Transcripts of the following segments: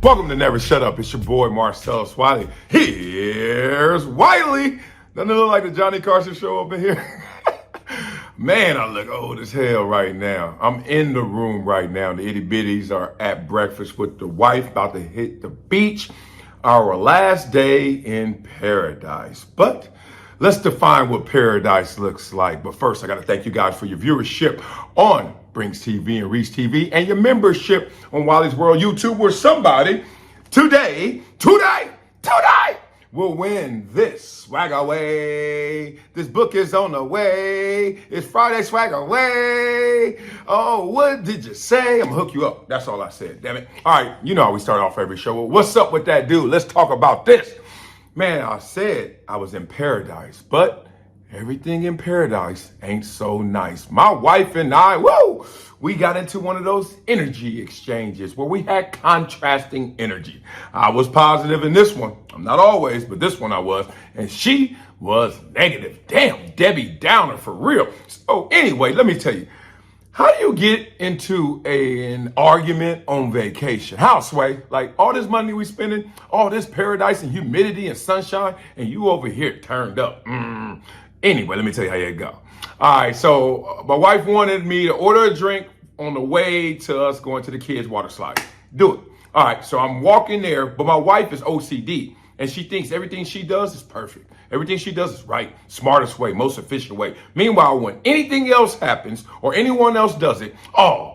Welcome to Never Shut Up. It's your boy Marcellus Wiley. Here's Wiley. Doesn't it look like the Johnny Carson show up in here? Man, I look old as hell right now. I'm in the room right now. The itty bitties are at breakfast with the wife, about to hit the beach. Our last day in paradise. But let's define what paradise looks like. But first, I got to thank you guys for your viewership on Brings TV and Reach TV and your membership on Wiley's World YouTube, where somebody today will win this swag away. This book is on the way. It's Friday swag away. Oh, what did you say? I'm gonna hook you up. That's all I said, damn it. All right, you know how we start off every show. What's up with that dude? Let's talk about this. Man, I said I was in paradise, but everything in paradise ain't so nice. My wife and I, we got into one of those energy exchanges where we had contrasting energy. I was positive in this one. I'm not always, but this one I was. And she was negative. Damn, Debbie Downer for real. So anyway, let me tell you, how do you get into an argument on vacation? How, Sway? Like all this money we spending, all this paradise and humidity and sunshine, and you over here turned up. Anyway, let me tell you how it go. All right, so my wife wanted me to order a drink on the way to us going to the kids' water slide. Do it. All right, so I'm walking there, but my wife is OCD, and she thinks everything she does is perfect. Everything she does is right, smartest way, most efficient way. Meanwhile, when anything else happens or anyone else does it,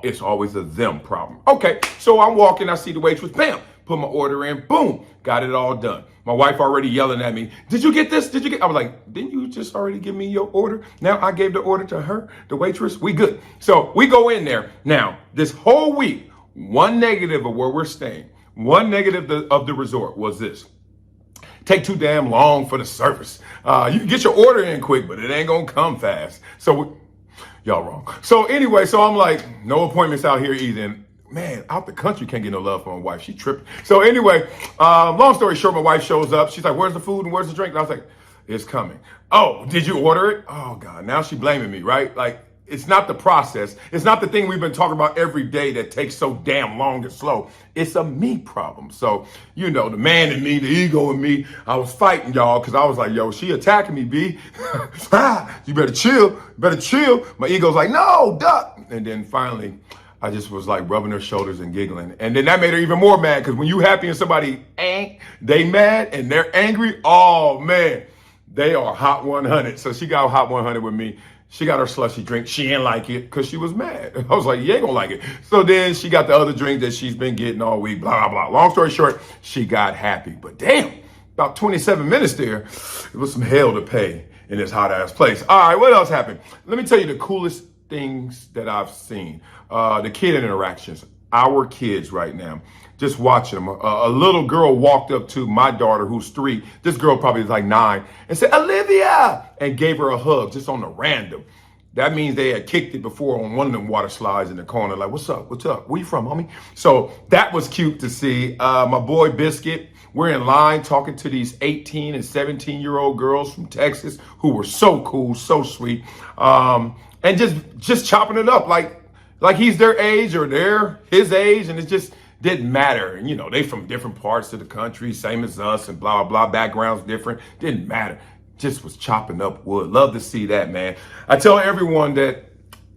it's always a them problem. Okay, so I'm walking, I see the waitress, bam, put my order in, boom, got it all done. My wife already yelling at me, did you get this? Did you get? I was like, didn't you just already give me your order? Now I gave the order to her, the waitress, we good. So we go in there. Now, this whole week, one negative of where we're staying, one negative of the resort was this. Take too damn long for the service. You can get your order in quick, but it ain't gonna come fast. So y'all wrong. So anyway, so I'm like, no appointments out here either. And man, out the country can't get no love from my wife. She tripping. So anyway, long story short, my wife shows up. She's like, where's the food and where's the drink? And I was like, it's coming. Oh, did you order it? Oh God, now she blaming me, right? Like, it's not the process. It's not the thing we've been talking about every day that takes so damn long and slow. It's a me problem. So, you know, the man in me, the ego in me, I was fighting y'all because I was like, yo, she attacking me, B. You better chill. My ego's like, no, duck. And then finally, I just was like rubbing her shoulders and giggling. And then that made her even more mad because when you happy and somebody ain't, they mad and they're angry, oh man, they are hot 100. So she got hot 100 with me. She got her slushy drink. She didn't like it because she was mad. I was like, you ain't gonna like it. So then she got the other drink that she's been getting all week, blah, blah, blah. Long story short, she got happy. But damn, about 27 minutes there, it was some hell to pay in this hot ass place. All right, what else happened? Let me tell you the coolest things that I've seen. The kid interactions, our kids right now, just watching them. A little girl walked up to my daughter who's 3. This girl probably is like 9 and said, Olivia, and gave her a hug just on the random. That means they had kicked it before on one of them water slides in the corner. Like, what's up? Where you from, homie? So that was cute to see. My boy Biscuit, we're in line talking to these 18 and 17-year-old girls from Texas who were so cool, so sweet. And just chopping it up like he's their age or they're his age, and it just didn't matter. And you know, they from different parts of the country, same as us, and blah, blah, blah, backgrounds different. Didn't matter. Just was chopping up wood. Love to see that, man. I tell everyone that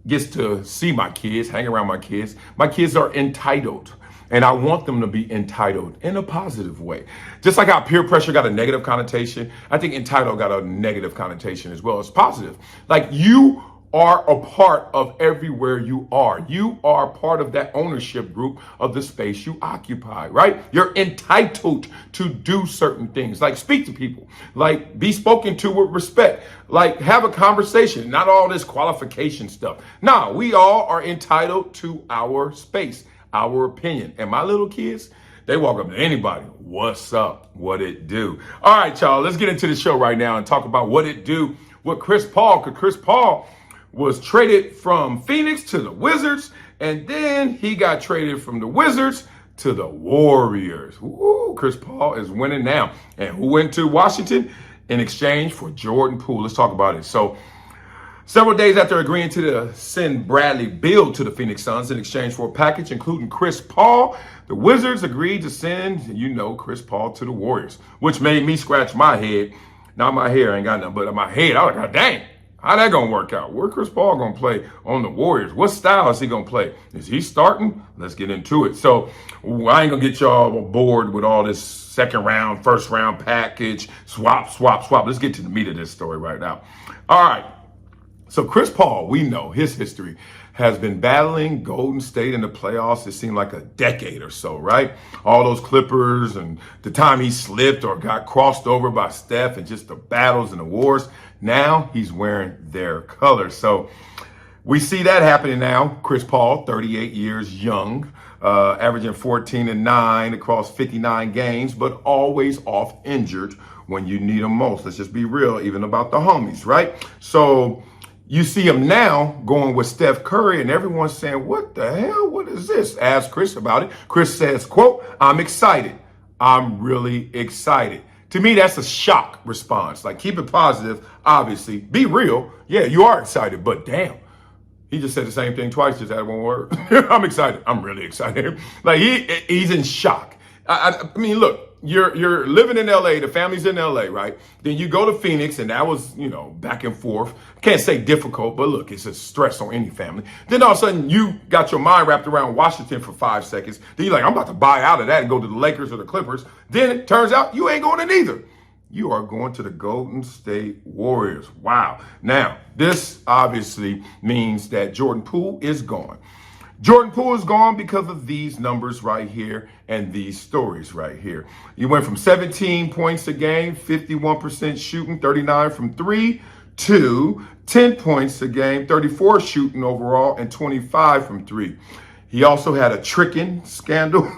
gets to see my kids, hang around my kids are entitled. And I want them to be entitled in a positive way. Just like how peer pressure got a negative connotation, I think entitled got a negative connotation as well as positive. Like, you are a part of everywhere you are. You are part of that ownership group of the space you occupy, right? You're entitled to do certain things, like speak to people, like be spoken to with respect, like have a conversation, not all this qualification stuff. No, we all are entitled to our space, our opinion. And my little kids, they walk up to anybody. What's up? What it do? All right, y'all, let's get into the show right now and talk about what it do with Chris Paul. Because Chris Paul was traded from Phoenix to the Wizards, and then he got traded from the Wizards to the Warriors. Ooh, Chris Paul is winning now. And who went to Washington in exchange for Jordan Poole? Let's talk about it. So Several days after agreeing to send Bradley Beal to the Phoenix Suns in exchange for a package including Chris Paul, the Wizards agreed to send, Chris Paul to the Warriors, which made me scratch my head. Not my hair, I ain't got nothing, but my head, I was like, dang, how that gonna work out? Where Chris Paul gonna play on the Warriors? What style is he gonna play? Is he starting? Let's get into it. So I ain't gonna get y'all bored with all this second round, first round package, swap. Let's get to the meat of this story right now. All right. So Chris Paul, we know his history, has been battling Golden State in the playoffs. It seemed like a decade or so, right? All those Clippers and the time he slipped or got crossed over by Steph and just the battles and the wars. Now he's wearing their colors. So we see that happening now. Chris Paul, 38 years young, averaging 14-9 across 59 games, but always off injured when you need him most. Let's just be real, even about the homies, right? So you see him now going with Steph Curry, and everyone's saying, what the hell? What is this? Ask Chris about it. Chris says, quote, I'm excited. I'm really excited. To me, that's a shock response. Like, keep it positive, obviously. Be real. Yeah, you are excited, but damn. He just said the same thing twice, just added one word. I'm excited. I'm really excited. Like, he's in shock. I mean, look. You're living in LA, the family's in LA, right? Then you go to Phoenix, and that was, back and forth. Can't say difficult, but look, it's a stress on any family. Then all of a sudden, you got your mind wrapped around Washington for 5 seconds. Then you're like, I'm about to buy out of that and go to the Lakers or the Clippers. Then it turns out you ain't going to neither. You are going to the Golden State Warriors. Wow. Now, this obviously means that Jordan Poole is gone. Jordan Poole is gone because of these numbers right here and these stories right here. You went from 17 points a game, 51% shooting, 39 from three, to 10 points a game, 34 shooting overall, and 25 from three. He also had a tricking scandal,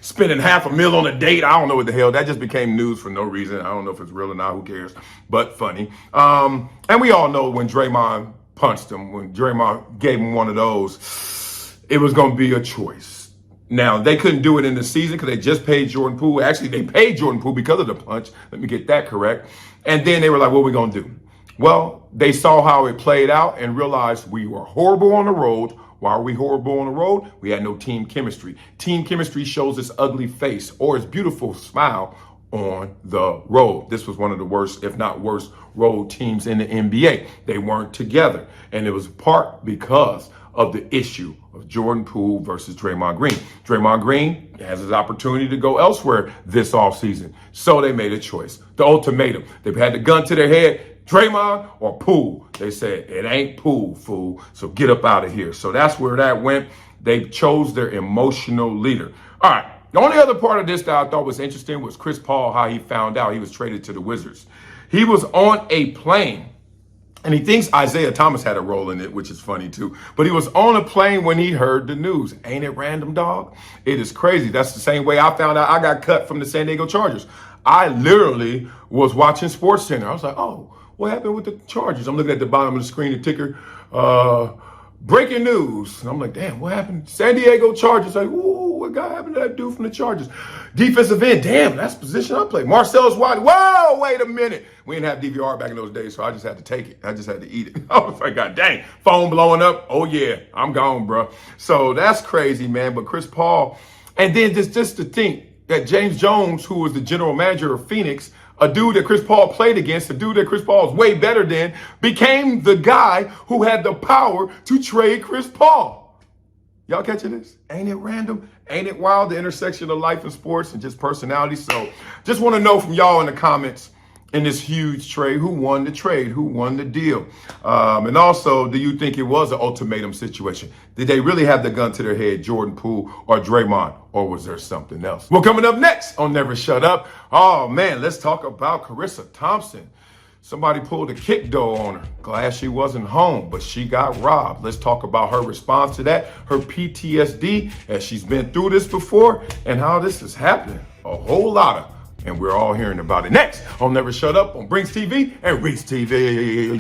spending $500,000 on a date. I don't know what the hell. That just became news for no reason. I don't know if it's real or not. Who cares? But funny. And we all know when Draymond punched him, when Draymond gave him one of those, it was going to be a choice. Now, they couldn't do it in the season because they just paid Jordan Poole. Actually, they paid Jordan Poole because of the punch. Let me get that correct. And then they were like, what are we going to do? Well, they saw how it played out and realized we were horrible on the road. Why are we horrible on the road? We had no team chemistry. Team chemistry shows its ugly face or its beautiful smile on the road. This was one of the worst, if not worst, road teams in the NBA. They weren't together. And it was part because of the issue of Jordan Poole versus Draymond Green. Draymond Green has his opportunity to go elsewhere this offseason. So they made a choice. The ultimatum. They've had the gun to their head. Draymond or Poole. They said, it ain't Poole, fool. So get up out of here. So that's where that went. They chose their emotional leader. All right. The only other part of this that I thought was interesting was Chris Paul, how he found out he was traded to the Wizards. He was on a plane, and he thinks Isaiah Thomas had a role in it, which is funny too. But he was on a plane when he heard the news. Ain't it random, dog? It is crazy. That's the same way I found out I got cut from the San Diego Chargers. I literally was watching SportsCenter. I was like, oh, what happened with the Chargers? I'm looking at the bottom of the screen, the ticker, breaking news. And I'm like, damn, what happened? San Diego Chargers. Like, ooh, what happened to that dude from the Chargers? Defensive end. Damn, that's the position I play. Marcellus, Wiley. Whoa, wait a minute. We didn't have DVR back in those days, so I just had to take it. I just had to eat it. I was like, God dang, phone blowing up. Oh, yeah, I'm gone, bro. So that's crazy, man. But Chris Paul, and then just to think that James Jones, who was the general manager of Phoenix, a dude that Chris Paul played against, a dude that Chris Paul is way better than, became the guy who had the power to trade Chris Paul. Y'all catching this? Ain't it random? Ain't it wild? The intersection of life and sports and just personality. So just want to know from y'all in the comments in this huge trade, who won the trade? Who won the deal? And also, do you think it was an ultimatum situation? Did they really have the gun to their head, Jordan Poole or Draymond? Or was there something else? Well, coming up next on Never Shut Up. Oh, man, let's talk about Charissa Thompson. Somebody pulled a kick door on her. Glad she wasn't home, but she got robbed. Let's talk about her response to that, her PTSD, as she's been through this before, and how this is happening. A whole lot of, and we're all hearing about it next on Never Shut Up on Brinks TV and Reese TV.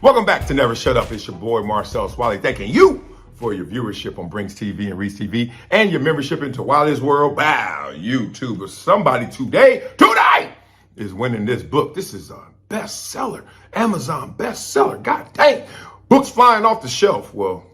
Welcome back to Never Shut Up. It's your boy Marcellus Wiley, thanking you for your viewership on Brinks TV and Reese TV and your membership into Wiley's World. Wow, YouTube. But somebody today is winning this book. This is a bestseller, Amazon bestseller. God dang. Books flying off the shelf. Well,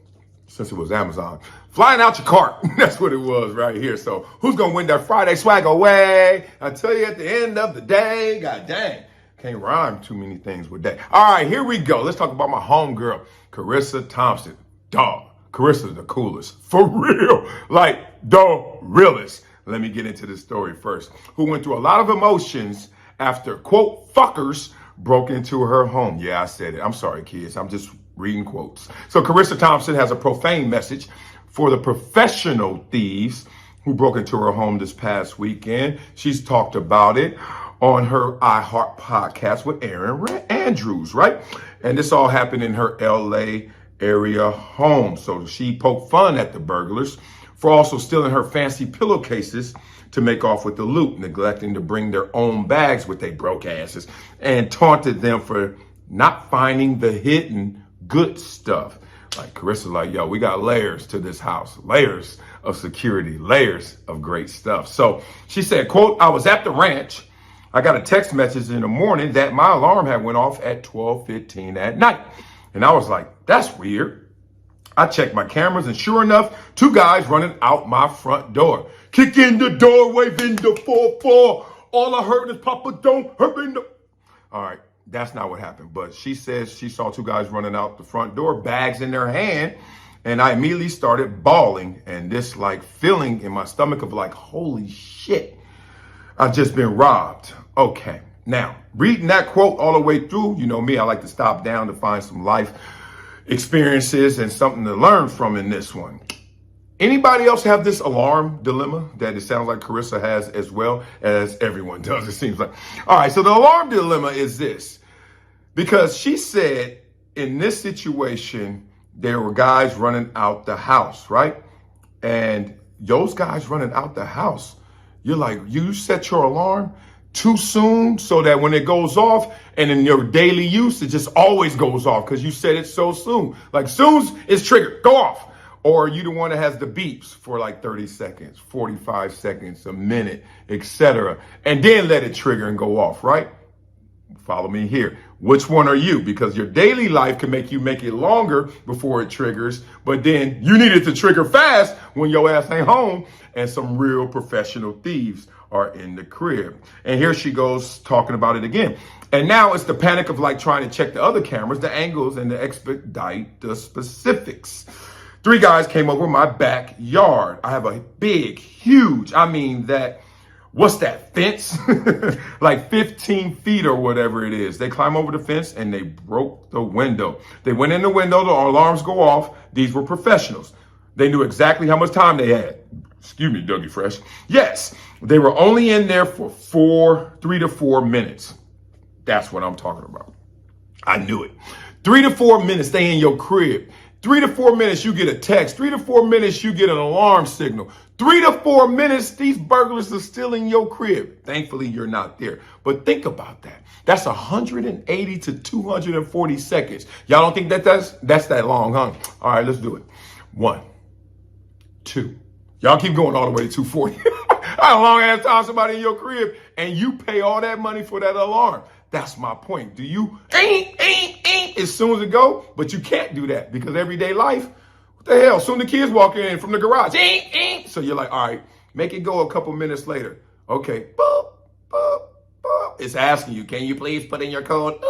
since it was Amazon, flying out your cart. That's what it was right here. So who's going to win that Friday swag away? I tell you at the end of the day, god dang. Can't rhyme too many things with that. All right, here we go. Let's talk about my homegirl, Charissa Thompson. Dog, Carissa's the coolest. For real. Like the realest. Let me get into this story first. Who went through a lot of emotions after, quote, fuckers broke into her home. Yeah, I said it. I'm sorry, kids. I'm just reading quotes. So Charissa Thompson has a profane message for the professional thieves who broke into her home this past weekend. She's talked about it on her iHeart podcast with Aaron Andrews, right? And this all happened in her LA area home. So she poked fun at the burglars for also stealing her fancy pillowcases to make off with the loot, neglecting to bring their own bags with their broke asses, and taunted them for not finding the hidden good stuff. Like Carissa's like, yo, we got layers to this house, layers of security, layers of great stuff. So she said, quote, I was at the ranch. I got a text message in the morning that my alarm had went off at 12:15 at night. And I was like, that's weird. I checked my cameras and sure enough, two guys running out my front door. Kick in the door, waving the 4-4. All I heard is Papa don't hurt me. All right, that's not what happened. But she says she saw two guys running out the front door, bags in their hand. And I immediately started bawling and this like feeling in my stomach of like, holy shit, I've just been robbed. Okay, now reading that quote all the way through, you know me, I like to stop down to find some life experiences and something to learn from in this one. Anybody else have this alarm dilemma that it sounds like Charissa has as well, as everyone does, it seems like. All right, so the alarm dilemma is this. Because she said in this situation, there were guys running out the house, right? And those guys running out the house, you're like, you set your alarm too soon so that when it goes off and in your daily use, it just always goes off because you said it so soon. Like soon as it's triggered, go off. Or you the one that has the beeps for like 30 seconds, 45 seconds, a minute, etc. And then let it trigger and go off, right? Follow me here. Which one are you? Because your daily life can make you make it longer before it triggers, but then you need it to trigger fast when your ass ain't home and some real professional thieves are in the crib. And here she goes talking about it again. And now it's the panic of like trying to check the other cameras, the angles, and to expedite the specifics. Three guys came over my backyard. I have a big, huge, what's that, fence? Like 15 feet or whatever it is. They climb over the fence and they broke the window. They went in the window, the alarms go off. These were professionals. They knew exactly how much time they had. Excuse me, Dougie Fresh. Yes, they were only in there for 3 to 4 minutes. That's what I'm talking about. I knew it. 3 to 4 minutes, they in your crib. 3 to 4 minutes, you get a text. 3 to 4 minutes, you get an alarm signal. 3 to 4 minutes, these burglars are still in your crib. Thankfully, you're not there. But think about that. That's 180 to 240 seconds. Y'all don't think that's that long, huh? All right, let's do it. 1, 2. Y'all keep going all the way to 240. How long ass time somebody in your crib and you pay all that money for that alarm? That's my point. Do you as soon as it go? But you can't do that because everyday life, what the hell? Soon the kids walk in from the garage. So you're like, all right, make it go a couple minutes later. Okay. Boop, boop, boop. It's asking you, can you please put in your code?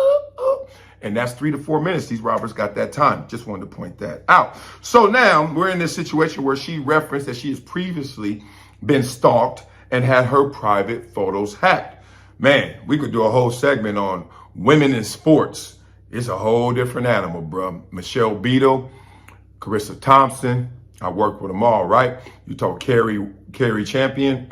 And that's 3 to 4 minutes. These robbers got that time. Just wanted to point that out. So now we're in this situation where she referenced that she has previously been stalked and had her private photos hacked. Man, we could do a whole segment on women in sports. It's a whole different animal, bro. Michelle Beadle, Charissa Thompson. I work with them all, right? You talk Carrie Champion.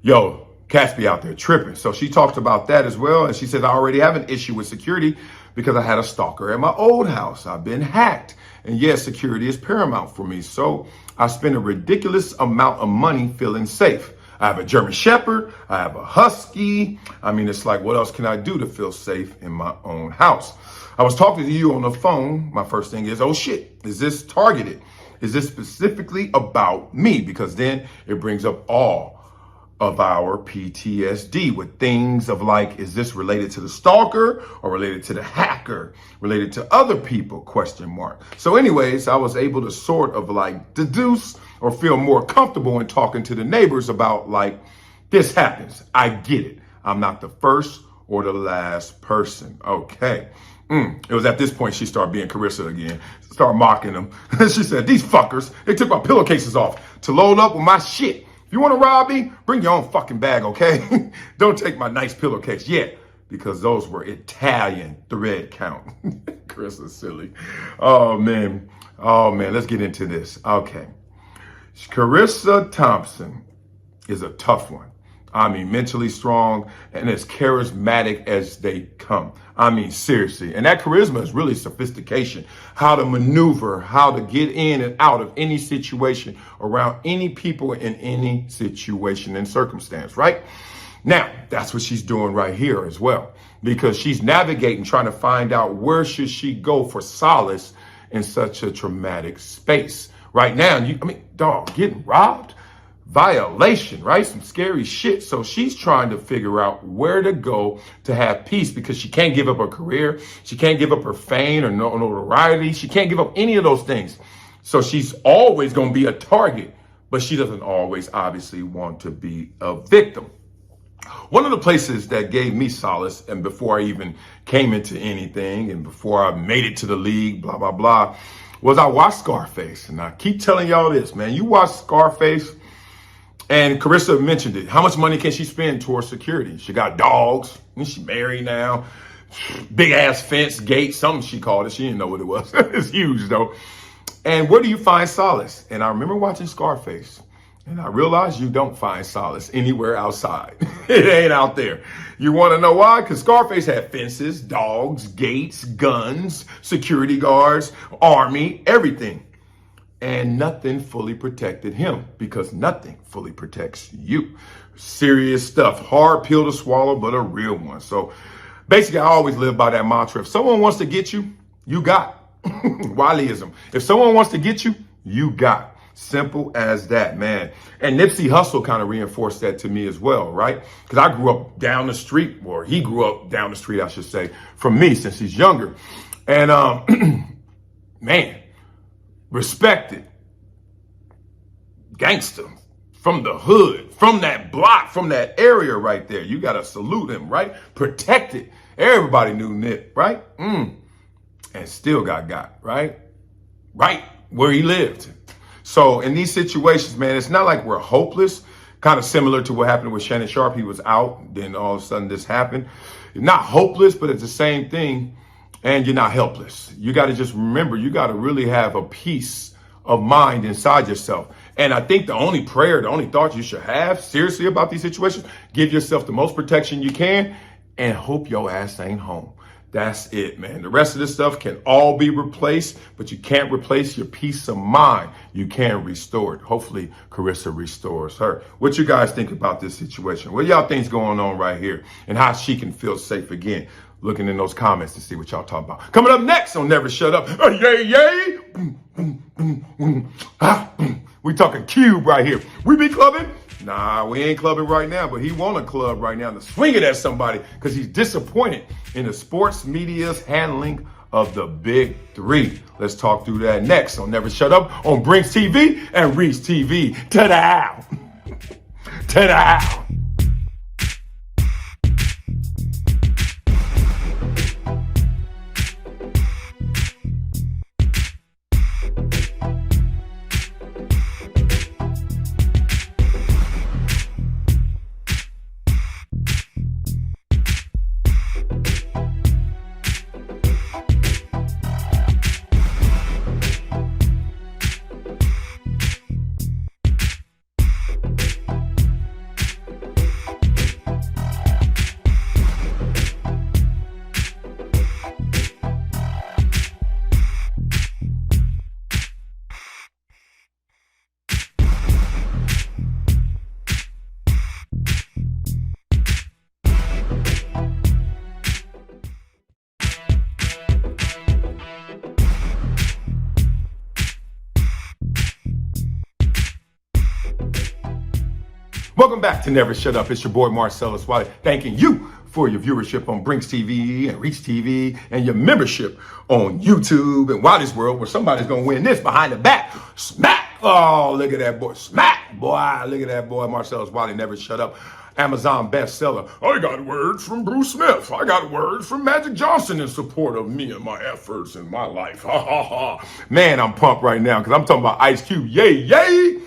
Yo, cats be out there tripping. So she talked about that as well. And she said, I already have an issue with security because I had a stalker at my old house. I've been hacked. And yes, security is paramount for me. So I spend a ridiculous amount of money feeling safe. I have a German Shepherd. I have a Husky. I mean, it's like, what else can I do to feel safe in my own house? I was talking to you on the phone. My first thing is, oh shit, is this targeted? Is this specifically about me? Because then it brings up all of our PTSD with things of like, is this related to the stalker or related to the hacker, related to other people, question mark. So anyways, I was able to sort of like deduce or feel more comfortable in talking to the neighbors about like, this happens. I get it. I'm not the first or the last person. Okay. It was at this point she started being Charissa again, started mocking them. She said, these fuckers, they took my pillowcases off to load up with my shit. If you want to rob me, bring your own fucking bag, okay? Don't take my nice pillowcase yet, because those were Italian thread count. Charissa's silly. Oh, man. Let's get into this. Okay. Charissa Thompson is a tough one. I mean, mentally strong and as charismatic as they come. I mean, seriously. And that charisma is really sophistication, how to maneuver, how to get in and out of any situation, around any people in any situation and circumstance, right? Now, that's what she's doing right here as well, because she's navigating, trying to find out where should she go for solace in such a traumatic space. Right now, getting robbed, violation, right? Some scary shit. So she's trying to figure out where to go to have peace, because she can't give up her career. She can't give up her fame or notoriety. She can't give up any of those things. So she's always going to be a target, but she doesn't always obviously want to be a victim. One of the places that gave me solace, and before I even came into anything and before I made it to the league, blah, blah, blah, was I watched Scarface. And I keep telling y'all this, man, you watch Scarface. And Charissa mentioned it. How much money can she spend towards security? She got dogs. And she married now. Big ass fence, gate, something she called it. She didn't know what it was. It's huge though. And where do you find solace? And I remember watching Scarface. And I realized you don't find solace anywhere outside. It ain't out there. You want to know why? Because Scarface had fences, dogs, gates, guns, security guards, army, everything. And nothing fully protected him, because nothing fully protects you. Serious stuff. Hard pill to swallow, but a real one. So basically, I always live by that mantra. If someone wants to get you, you got. Wileyism. If someone wants to get you, you got. Simple as that, man. And Nipsey Hussle kind of reinforced that to me as well, right? Because I grew up down the street, or he grew up down the street, I should say, from me since he's younger. And man, respected, gangster, from the hood, from that block, from that area right there. You got to salute him, right? Protected. Everybody knew Nip, right? And still got, right? Right where he lived. So in these situations, man, it's not like we're hopeless. Kind of similar to what happened with Shannon Sharp. He was out, then all of a sudden this happened. You're not hopeless, but it's the same thing. And you're not helpless. You got to just remember, you got to really have a peace of mind inside yourself. And I think the only prayer, the only thought you should have seriously about these situations, give yourself the most protection you can and hope your ass ain't home. That's it, man. The rest of this stuff can all be replaced, but you can't replace your peace of mind. You can restore it. Hopefully, Charissa restores her. What you guys think about this situation? What y'all think's going on right here, and how she can feel safe again? Looking in those comments to see what y'all talking about. Coming up next on Never Shut Up. Yay, yay. We talking cube right here. We be clubbing? Nah, we ain't clubbing right now, but he want a club right now to swing it at somebody because he's disappointed in the sports media's handling of the big three. Let's talk through that next on Never Shut Up on Brinks TV and Reach TV. Ta-da! Ta-da! Welcome back to Never Shut Up. It's your boy Marcellus Wiley, thanking you for your viewership on Brinks TV and Reach TV and your membership on YouTube and Wiley's World, where somebody's going to win this behind the back. Smack! Oh, look at that boy. Smack! Boy, look at that boy. Marcellus Wiley, Never Shut Up. Amazon bestseller. I got words from Bruce Smith. I got words from Magic Johnson in support of me and my efforts in my life. Ha ha ha. Man, I'm pumped right now because I'm talking about Ice Cube. Yay, yay!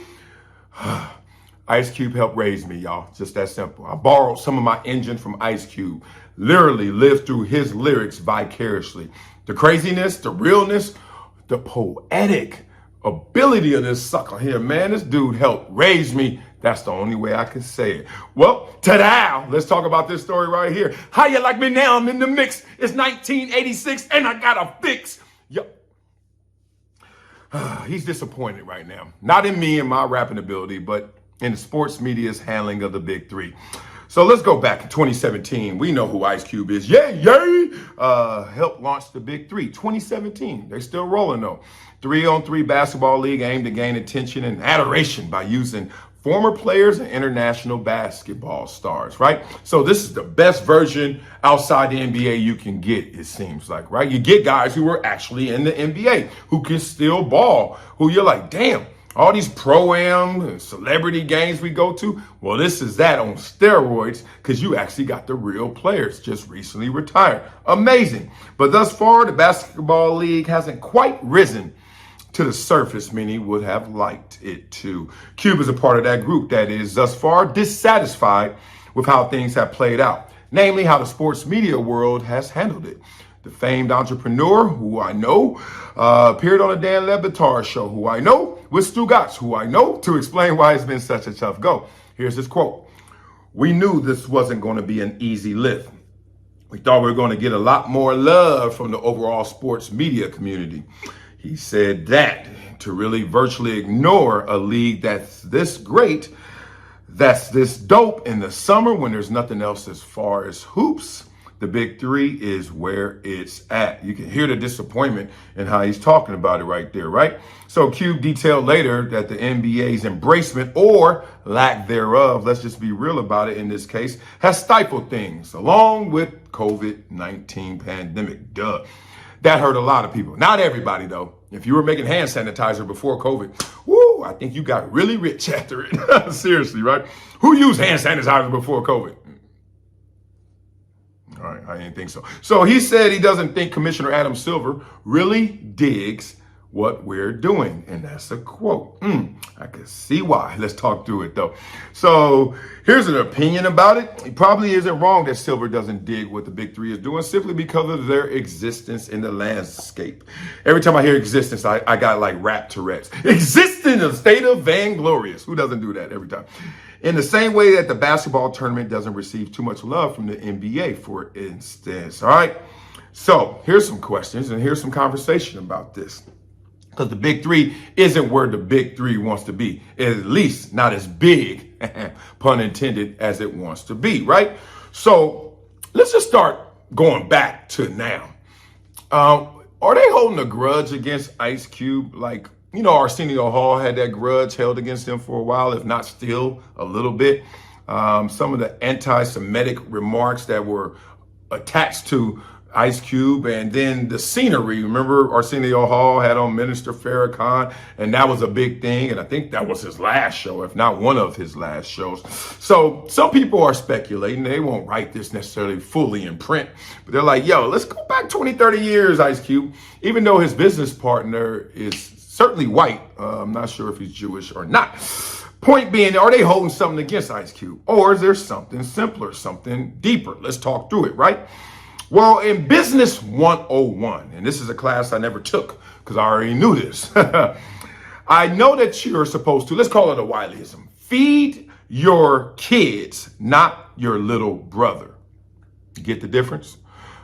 Ice Cube helped raise me, y'all. Just that simple. I borrowed some of my engine from Ice Cube. Literally lived through his lyrics vicariously. The craziness, the realness, the poetic ability of this sucker here, man. This dude helped raise me. That's the only way I can say it. Well, ta-da! Let's talk about this story right here. How you like me now? I'm in the mix. It's 1986 and I got a fix. Yo. He's disappointed right now. Not in me and my rapping ability, but in the sports media's handling of the big three. So let's go back to 2017. We know who Ice Cube is. Yay, yay! Helped launch the big three. 2017. They still rolling though. 3-on-3 basketball league aimed to gain attention and adoration by using former players and international basketball stars, right? So this is the best version outside the NBA you can get, it seems like, right? You get guys who are actually in the NBA, who can still ball, who you're like, damn, all these pro-am and celebrity games we go to, well, this is that on steroids because you actually got the real players just recently retired. Amazing. But thus far, the basketball league hasn't quite risen to the surface many would have liked it to. Cube is a part of that group that is thus far dissatisfied with how things have played out, namely how the sports media world has handled it. The famed entrepreneur, who I know, appeared on a Dan Le Batard show, who I know, with Stu Gatz, who I know, to explain why it's been such a tough go. Here's his quote. We knew this wasn't going to be an easy lift. We thought we were going to get a lot more love from the overall sports media community. He said that to really virtually ignore a league that's this great, that's this dope in the summer when there's nothing else as far as hoops, the big three is where it's at. You can hear the disappointment in how he's talking about it right there, right? So Cube detailed later that the NBA's embracement or lack thereof, let's just be real about it in this case, has stifled things along with COVID-19 pandemic. Duh. That hurt a lot of people. Not everybody, though. If you were making hand sanitizer before COVID, woo, I think you got really rich after it. Seriously, right? Who used hand sanitizer before COVID? All right, I didn't think so. So he said he doesn't think Commissioner Adam Silver really digs what we're doing. And that's a quote. I can see why. Let's talk through it, though. So here's an opinion about it. It probably isn't wrong that Silver doesn't dig what the big three is doing simply because of their existence in the landscape. Every time I hear existence, I got like rap Tourette's. Exist in a state of vainglorious. Who doesn't do that every time? In the same way that the basketball tournament doesn't receive too much love from the NBA, for instance. All right. So here's some questions and here's some conversation about this. Because the big three isn't where the big three wants to be. At least not as big, pun intended, as it wants to be, right? So let's just start going back to now. Are they holding a grudge against Ice Cube? Like, you know, Arsenio Hall had that grudge held against him for a while, if not still a little bit. Some of the anti-Semitic remarks that were attached to Ice Cube, and then the scenery. Remember, Arsenio Hall had on Minister Farrakhan, and that was a big thing. And I think that was his last show, if not one of his last shows. So some people are speculating. They won't write this necessarily fully in print, but they're like, yo, let's go back 20, 30 years, Ice Cube. Even though his business partner is certainly white, I'm not sure if he's Jewish or not. Point being, are they holding something against Ice Cube? Or is there something simpler, something deeper? Let's talk through it, right? Well, in Business 101, and this is a class I never took because I already knew this. I know that you're supposed to, let's call it a Wileyism, feed your kids, not your little brother. You get the difference?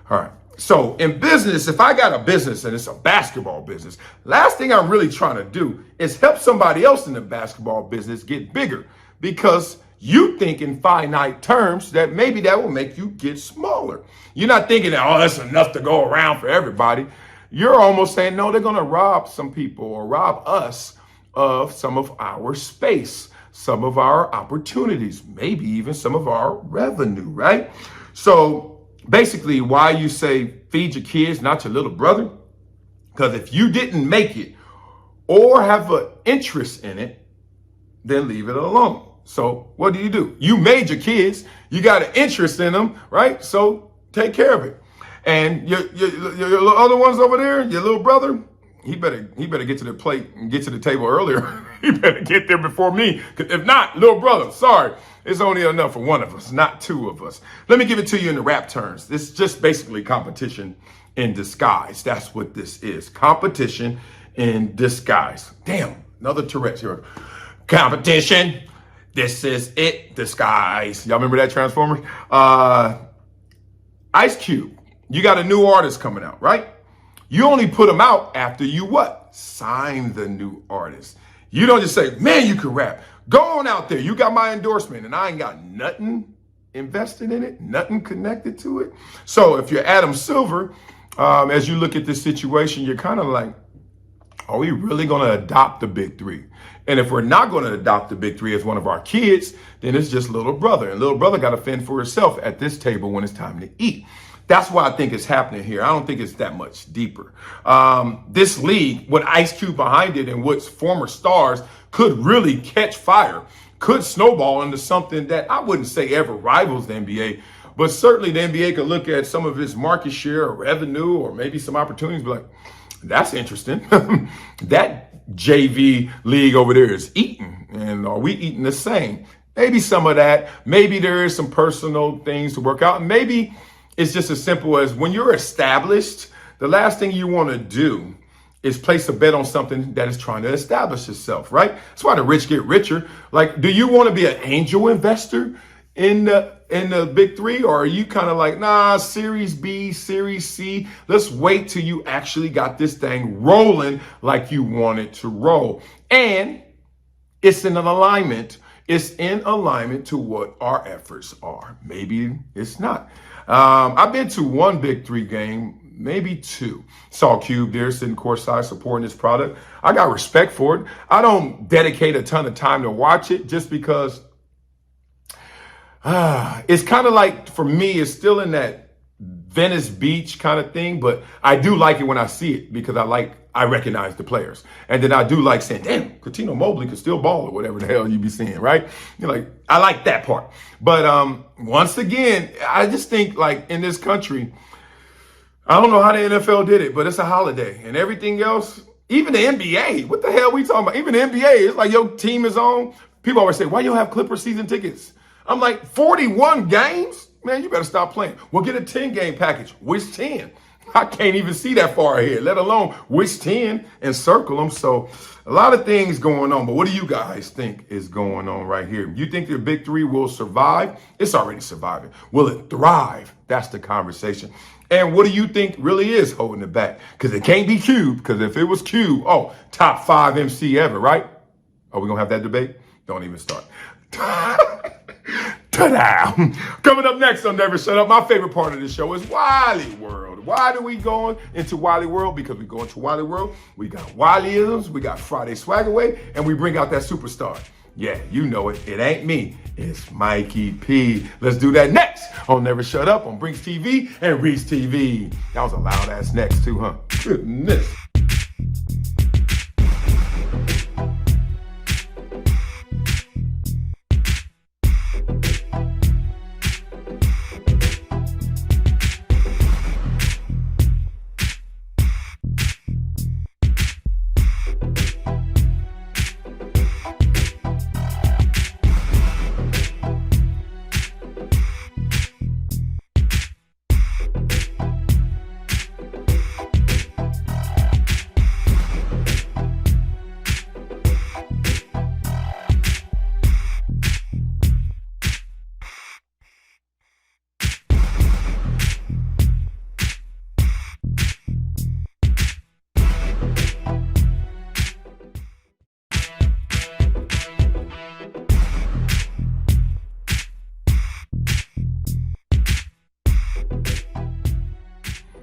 All right. So in business, if I got a business and it's a basketball business, last thing I'm really trying to do is help somebody else in the basketball business get bigger, because you think in finite terms that maybe that will make you get smaller. You're not thinking that, oh, that's enough to go around for everybody. You're almost saying, no, they're going to rob some people or rob us of some of our space. some of our opportunities, maybe even some of our revenue, right? So basically, why you say feed your kids, not your little brother? Because if you didn't make it or have an interest in it, then leave it alone. So what do? You made your kids, you got an interest in them, right? So take care of it. And your other ones over there, your little brother, he better get to the plate and get to the table earlier. He better get there before me. If not, little brother, sorry, it's only enough for one of us, not two of us. Let me give it to you in the rap terms. This is just basically competition in disguise. That's what this is. Competition in disguise. Damn, another Tourette's here. Competition. This is it. Disguise. Y'all remember that Transformers? Ice Cube. You got a new artist coming out, right? You only put them out after you what? Sign the new artist. You don't just say, man, you can rap. Go on out there. You got my endorsement and I ain't got nothing invested in it, nothing connected to it. So if you're Adam Silver, as you look at this situation, you're kind of like, are we really going to adopt the big three? And if we're not going to adopt the big three as one of our kids, then it's just little brother. And little brother got to fend for himself at this table when it's time to eat. That's why I think it's happening here. I don't think it's that much deeper. This league, with Ice Cube behind it and what's former stars, could really catch fire, could snowball into something that I wouldn't say ever rivals the NBA, but certainly the NBA could look at some of its market share or revenue or maybe some opportunities, be like, that's interesting. That JV league over there is eating, and are we eating the same? Maybe some of that. Maybe there is some personal things to work out. Maybe it's just as simple as when you're established, the last thing you want to do is place a bet on something that is trying to establish itself, right? That's why the rich get richer. Like, do you want to be an angel investor in the big three? Or are you kind of like, nah, Series B, Series C, let's wait till you actually got this thing rolling like you want it to roll? And it's in an alignment. It's in alignment to what our efforts are. Maybe it's not. I've been to one big three game, maybe two. Saw Cube there sitting courtside supporting this product. I got respect for it. I don't dedicate a ton of time to watch it just because it's kind of like, for me, it's still in that Venice Beach kind of thing, but I do like it when I see it because I recognize the players. And then I do like saying, damn, Coutinho Mobley could still ball or whatever the hell you be seeing, right? You're like, I like that part. But once again, I just think like in this country, I don't know how the NFL did it, but it's a holiday and everything else, even the NBA, what the hell we talking about? Even the NBA, it's like your team is on. People always say, why you don't have Clipper season tickets? I'm like, 41 games? Man, you better stop playing. We'll get a 10-game package. Which 10? I can't even see that far ahead, let alone which 10 and circle them. So a lot of things going on. But what do you guys think is going on right here? You think the big three will survive? It's already surviving. Will it thrive? That's the conversation. And what do you think really is holding it back? Because it can't be Cube. Because if it was Cube, top 5 MC ever, right? Are we going to have that debate? Don't even start. Ta-da! Coming up next on Never Shut Up, my favorite part of the show is Wiley World. Why do we go into Wiley World? Because we go into Wiley World, we got Wileyisms, we got Friday Swag Away, and we bring out that superstar. Yeah, you know it. It ain't me. It's Mikey P. Let's do that next on Never Shut Up on Brinks TV and Reach TV. That was a loud ass next too, huh? Goodness.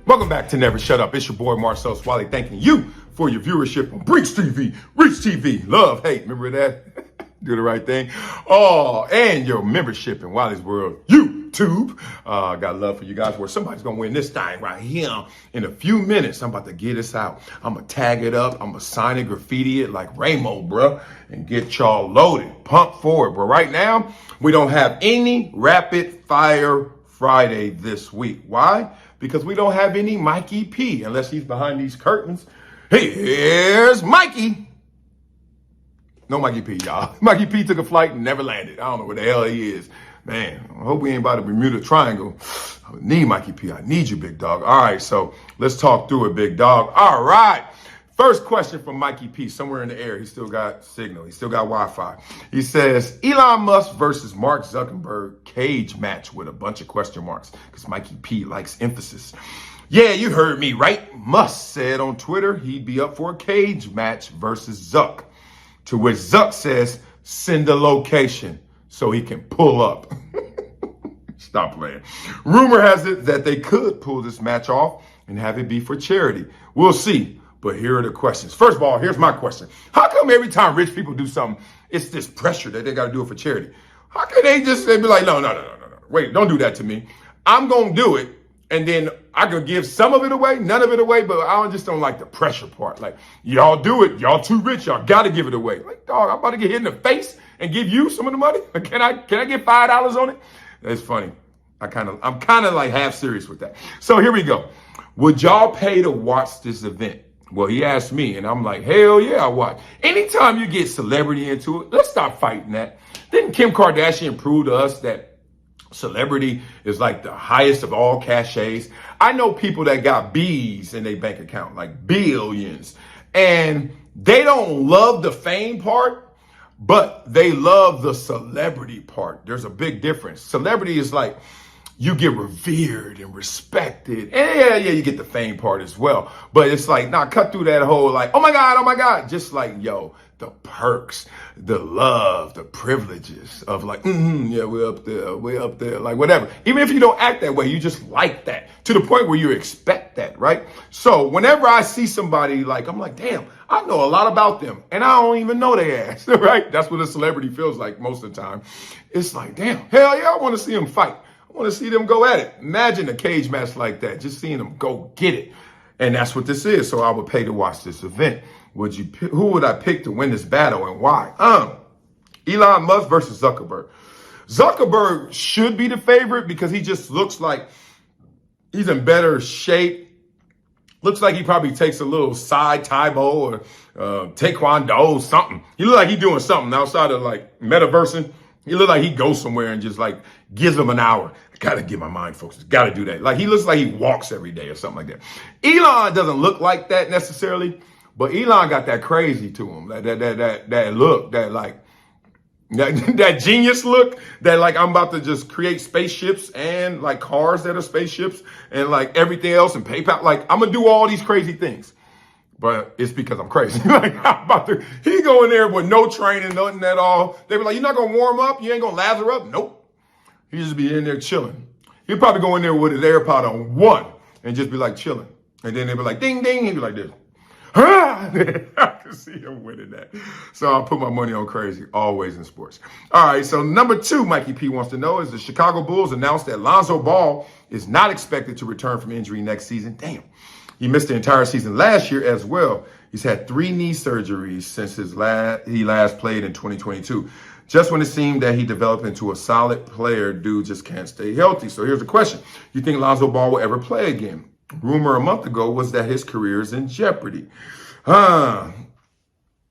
Welcome back to Never Shut Up. It's your boy Marcellus Wiley thanking you for your viewership on Brinks TV, Reach TV, love, hate. Remember that? Do the right thing. Oh, and your membership in Wiley's World YouTube. Got love for you guys where somebody's going to win this thing right here in a few minutes. I'm about to get this out. I'm going to tag it up. I'm going to sign it, graffiti it like Ramo, bruh, and get y'all loaded. Pump forward. But right now, we don't have any rapid fire Friday this week. Why? Because we don't have any Mikey P unless he's behind these curtains. Here's Mikey. No Mikey P, y'all. Mikey P took a flight and never landed. I don't know where the hell he is. Man, I hope we ain't by the Bermuda Triangle. I need Mikey P. I need you, big dog. All right, so let's talk through it, big dog. All right. First question from Mikey P. Somewhere in the air. He still got signal. He still got Wi-Fi. He says, Elon Musk versus Mark Zuckerberg cage match with a bunch of question marks because Mikey P likes emphasis. Yeah, you heard me right. Musk said on Twitter he'd be up for a cage match versus Zuck. To which Zuck says, send the location so he can pull up. Stop playing. Rumor has it that they could pull this match off and have it be for charity. We'll see. But here are the questions. First of all, here's my question. How come every time rich people do something, it's this pressure that they got to do it for charity? How can they be like, no. Wait, don't do that to me. I'm going to do it. And then I could give some of it away, none of it away, but I just don't like the pressure part. Like, y'all do it. Y'all too rich. Y'all got to give it away. Like, dog, I'm about to get hit in the face and give you some of the money. Can I get $5 on it? That's funny. I'm kind of like half serious with that. So here we go. Would y'all pay to watch this event? Well, he asked me, and I'm like, hell yeah, I watch. Anytime you get celebrity into it, let's stop fighting that. Didn't Kim Kardashian prove to us that celebrity is like the highest of all cachets? I know people that got B's in their bank account, like billions, and they don't love the fame part, but they love the celebrity part. There's a big difference. Celebrity is like, you get revered and respected. And yeah, you get the fame part as well. But it's like, cut through that whole like, oh my God. Just like, yo, the perks, the love, the privileges of like, yeah, we're up there, like whatever. Even if you don't act that way, you just like that to the point where you expect that, right? So whenever I see somebody like, I'm like, damn, I know a lot about them and I don't even know their ass, right? That's what a celebrity feels like most of the time. It's like, damn, hell yeah, I want to see them fight. I want to see them go at it. Imagine a cage match like that, just seeing them go get it. And that's what this is. So I would pay to watch this event. Who would I pick to win this battle and why? Elon Musk versus Zuckerberg. Zuckerberg should be the favorite because he just looks like he's in better shape. Looks like he probably takes a little side Taibo or Taekwondo, something. He look like he's doing something outside of like metaversing. He look like he goes somewhere and just like gives him an hour. I gotta get my mind focused. Gotta do that. Like he looks like he walks every day or something like that. Elon doesn't look like that necessarily, but Elon got that crazy to him. That look, that like that genius look, that like I'm about to just create spaceships and like cars that are spaceships and like everything else and PayPal. Like I'm gonna do all these crazy things. But it's because I'm crazy. Like he go in there with no training, nothing at all. They were like, you're not going to warm up? You ain't going to lather up? Nope. He just be in there chilling. He'd probably go in there with his AirPod on 1 and just be like chilling. And then they'd be like, ding, ding. He'd be like this. I can see him winning that. So I'll put my money on crazy, always in sports. All right, so number 2, Mikey P wants to know, is the Chicago Bulls announced that Lonzo Ball is not expected to return from injury next season. Damn. He missed the entire season last year as well. He's had 3 knee surgeries since he last played in 2022. Just when it seemed that he developed into a solid player, dude just can't stay healthy. So here's the question. Do you think Lonzo Ball will ever play again? Rumor a month ago was that his career is in jeopardy. Yeah,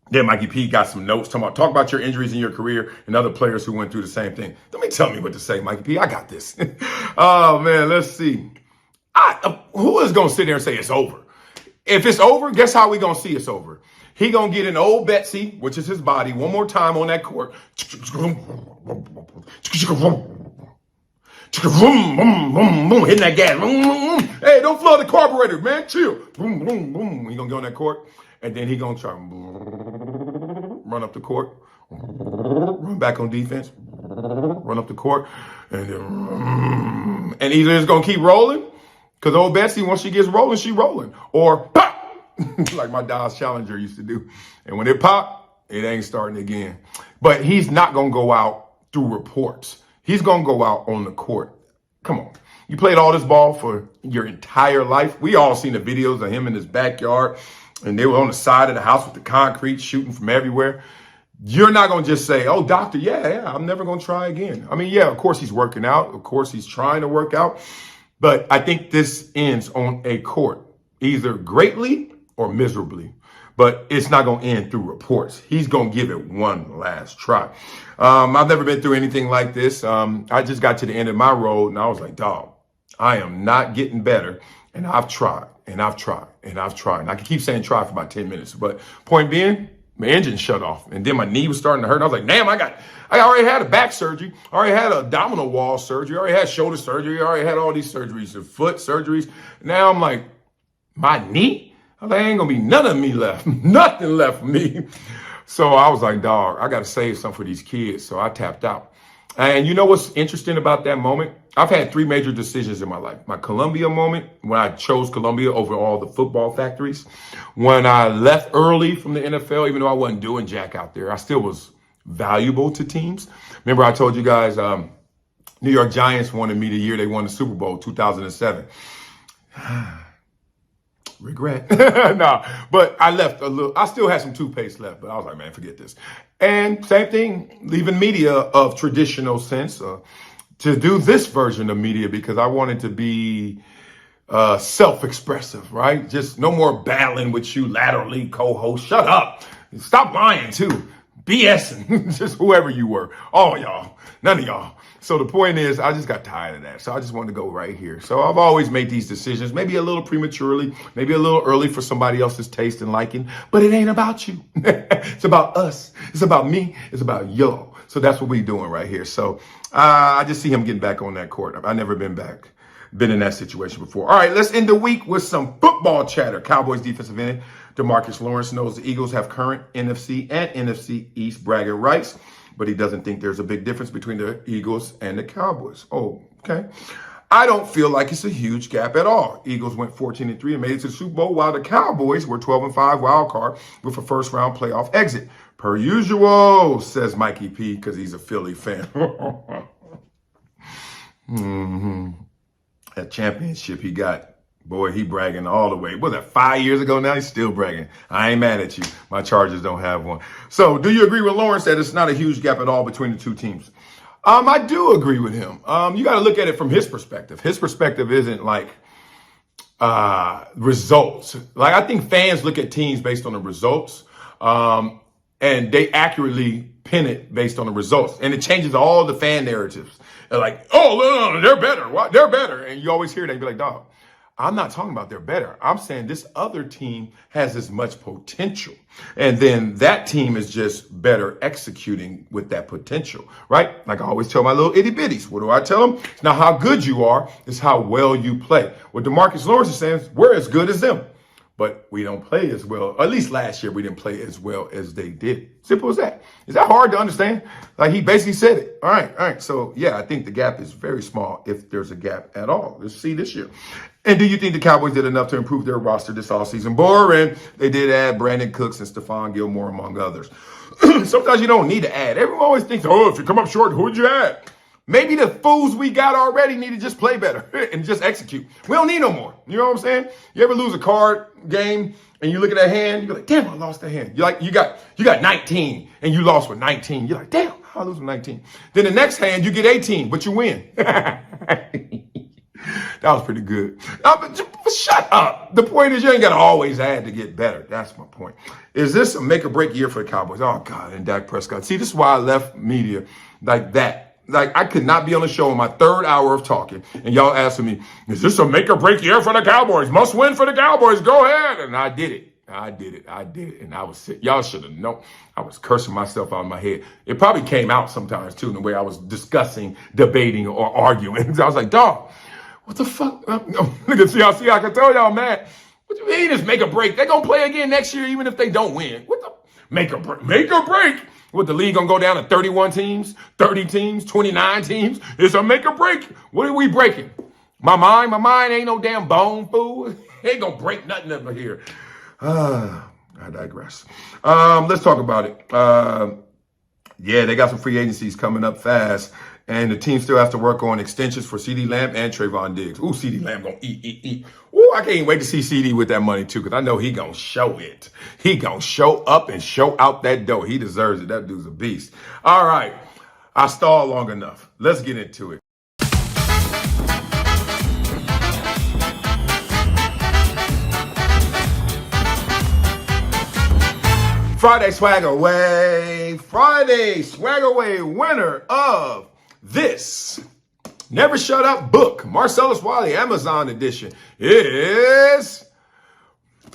Mikey P got some notes talk about your injuries in your career and other players who went through the same thing. Don't me tell me what to say, Mikey P. I got this. Oh, man, let's see. Who is going to sit there and say it's over? If it's over, guess how we going to see it's over? He going to get an old Betsy, which is his body, one more time on that court. Hitting that gas. Hey, don't flood the carburetor, man. Chill. He going to get on that court, and then he going to try run up the court, run back on defense, run up the court, and then and either it's going to keep rolling, because old Betsy, once she gets rolling, she rolling. Or pop, like my Dodge Challenger used to do. And when it pop, It ain't starting again. But he's not going to go out through reports. He's going to go out on the court. Come on. You played all this ball for your entire life. We all seen the videos of him in his backyard, and they were on the side of the house with the concrete shooting from everywhere. You're not going to just say, oh, doctor, yeah, I'm never going to try again. I mean, yeah, of course he's working out. Of course he's trying to work out. But I think this ends on a court, either greatly or miserably. But it's not going to end through reports. He's going to give it one last try. I've never been through anything like this. I just got to the end of my road, and I was like, dog, I am not getting better. And I've tried, and I've tried, and I've tried. And I can keep saying try for about 10 minutes. But point being, my engine shut off, and then my knee was starting to hurt. And I was like, damn, I already had a back surgery. I already had a abdominal wall surgery. I already had shoulder surgery. I already had all these surgeries and foot surgeries. Now I'm like, my knee? I was like, ain't gonna be none of me left. Nothing left for me. So I was like, dog, I got to save some for these kids. So I tapped out. And you know what's interesting about that moment? I've had 3 major decisions in my life. My Columbia moment, when I chose Columbia over all the football factories. When I left early from the NFL, even though I wasn't doing jack out there, I still was valuable to teams. Remember I told you guys, New York Giants wanted me the year they won the Super Bowl, 2007. Regret. No, but I left a little. I still had some toothpaste left, but I was like, man, forget this. And same thing, leaving media of traditional sense to do this version of media because I wanted to be self-expressive, right? Just no more battling with you laterally, co-host. Shut up. Stop lying too. BSing. Just whoever you were. All y'all. None of y'all. So the point is, I just got tired of that. So I just wanted to go right here. So I've always made these decisions, maybe a little prematurely, maybe a little early for somebody else's taste and liking, but it ain't about you. It's about us. It's about me. It's about yo. So that's what we're doing right here. So I just see him getting back on that court. I've never been in that situation before. All right, let's end the week with some football chatter. Cowboys defensive end DeMarcus Lawrence knows the Eagles have current NFC and NFC East bragging rights, but he doesn't think there's a big difference between the Eagles and the Cowboys. Oh, okay. I don't feel like it's a huge gap at all. Eagles went 14-3 and made it to the Super Bowl, while the Cowboys were 12-5 wild card with a first-round playoff exit. Per usual, says Mikey P, because he's a Philly fan. That championship he got, boy, he bragging all the way. Was that 5 years ago now? He's still bragging. I ain't mad at you. My Chargers don't have one. So do you agree with Lawrence that it's not a huge gap at all between the two teams? I do agree with him. You got to look at it from his perspective. His perspective isn't like results. Like, I think fans look at teams based on the results, and they accurately pin it based on the results. And it changes all the fan narratives. They're like, oh, no, they're better. What? They're better. And you always hear that. You be like, dog, I'm not talking about they're better. I'm saying this other team has as much potential. And then that team is just better executing with that potential, right? Like I always tell my little itty bitties. What do I tell them? It's not how good you are. It's how well you play. What DeMarcus Lawrence is saying is we're as good as them, but we don't play as well. At least last year, we didn't play as well as they did. Simple as that. Is that hard to understand? Like, he basically said it. All right. So, yeah, I think the gap is very small, if there's a gap at all. Let's see this year. And do you think the Cowboys did enough to improve their roster this offseason? Boring. They did add Brandon Cooks and Stephon Gilmore, among others. Sometimes you don't need to add. Everyone always thinks, oh, if you come up short, who'd you add? Maybe the fools we got already need to just play better and just execute. We don't need no more. You know what I'm saying? You ever lose a card game and you look at that hand, you're like, damn, I lost that hand. You're like, you got 19 and you lost with 19. You're like, damn, I lose with 19. Then the next hand, you get 18, but you win. That was pretty good. But shut up. The point is, you ain't got to always add to get better. That's my point. Is this a make or break year for the Cowboys? Oh, God, and Dak Prescott. See, this is why I left media like that. Like, I could not be on the show in my third hour of talking, and y'all asking me, is this a make or break year for the Cowboys? Must win for the Cowboys. Go ahead. And I did it. And I was sick. Y'all should have known. I was cursing myself out of my head. It probably came out sometimes, too, in the way I was discussing, debating, or arguing. I was like, dog, what the fuck? Look at see, I can tell y'all, man. What you mean is make or break? They're going to play again next year, even if they don't win. What the make or break? Make or break? What, the league going to go down to 31 teams, 30 teams, 29 teams? It's a make or break. What are we breaking? My mind ain't no damn bone, fool. Ain't going to break nothing over here. I digress. Let's talk about it. Yeah, they got some free agencies coming up fast. And the team still has to work on extensions for CeeDee Lamb and Trayvon Diggs. Ooh, CeeDee Lamb gonna eat. Ooh, I can't wait to see CeeDee with that money too, because I know he gonna show it. He gonna show up and show out that dough. He deserves it. That dude's a beast. All right, I stalled long enough. Let's get into it. Friday swag away. Friday swag away. Winner of this Never Shut Up book, Marcellus Wiley, Amazon edition, is,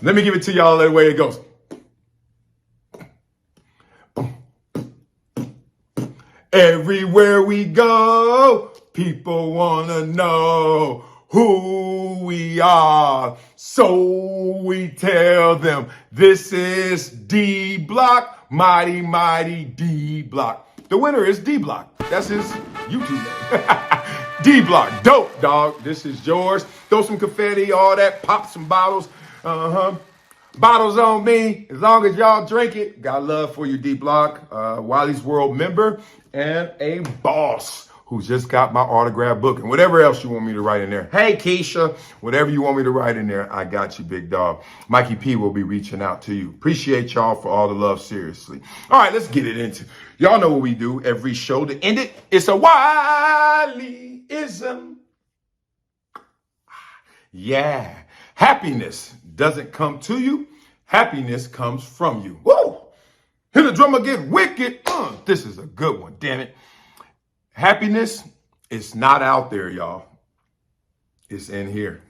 let me give it to y'all the way it goes. Everywhere we go, people want to know who we are. So we tell them this is D Block, mighty, mighty D Block. The winner is D Block. That's his YouTube name. D Block, dope, dog. This is yours. Throw some confetti, all that. Pop some bottles. Bottles on me. As long as y'all drink it. Got love for you, D Block. Wiley's World member and a boss who just got my autograph book and whatever else you want me to write in there. Hey, Keisha, whatever you want me to write in there, I got you, big dog. Mikey P will be reaching out to you. Appreciate y'all for all the love, seriously. All right, let's get it into. Y'all know what we do every show. To end it, it's a Wileyism. Yeah. Happiness doesn't come to you. Happiness comes from you. Whoa! Hear the drummer get wicked. This is a good one, damn it. Happiness is not out there, y'all. It's in here.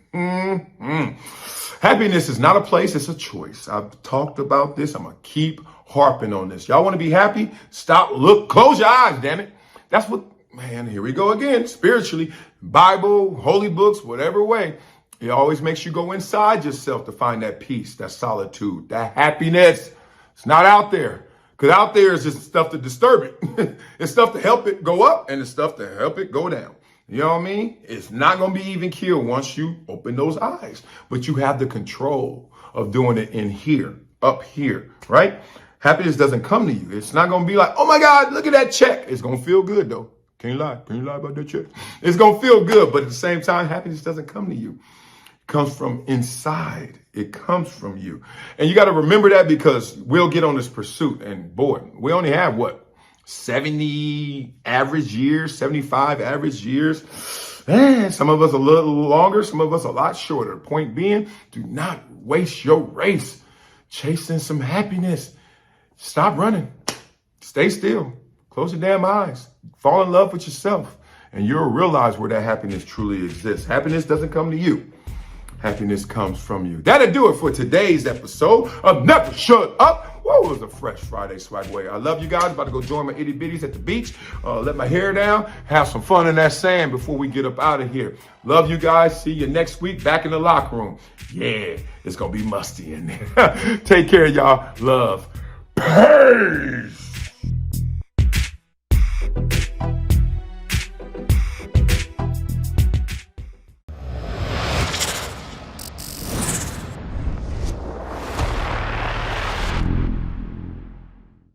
Happiness is not a place, it's a choice. I've talked about this. I'm going to keep harping on this. Y'all want to be happy? Stop, look, close your eyes, damn it. That's what, man, here we go again. Spiritually, Bible, holy books, whatever way. It always makes you go inside yourself to find that peace, that solitude, that happiness. It's not out there. Because out there is just stuff to disturb it. It's stuff to help it go up and it's stuff to help it go down. You know what I mean? It's not going to be even killed once you open those eyes. But you have the control of doing it in here, up here, right? Happiness doesn't come to you. It's not going to be like, oh my God, look at that check. It's going to feel good though. Can't lie. Can't lie about that check. It's going to feel good. But at the same time, happiness doesn't come to you. Comes from inside. It comes from you. And you got to remember that because we'll get on this pursuit and boy, we only have what? 70 average years, 75 average years. Man, some of us a little longer, some of us a lot shorter. Point being, do not waste your race chasing some happiness. Stop running. Stay still. Close your damn eyes. Fall in love with yourself and you'll realize where that happiness truly exists. Happiness doesn't come to you. Happiness comes from you. That'll do it for today's episode of Never Shut Up. Whoa, it was a fresh Friday swag way. I love you guys. About to go join my itty bitties at the beach. Let my hair down. Have some fun in that sand before we get up out of here. Love you guys. See you next week back in the locker room. Yeah, it's going to be musty in there. Take care, y'all. Love. Peace.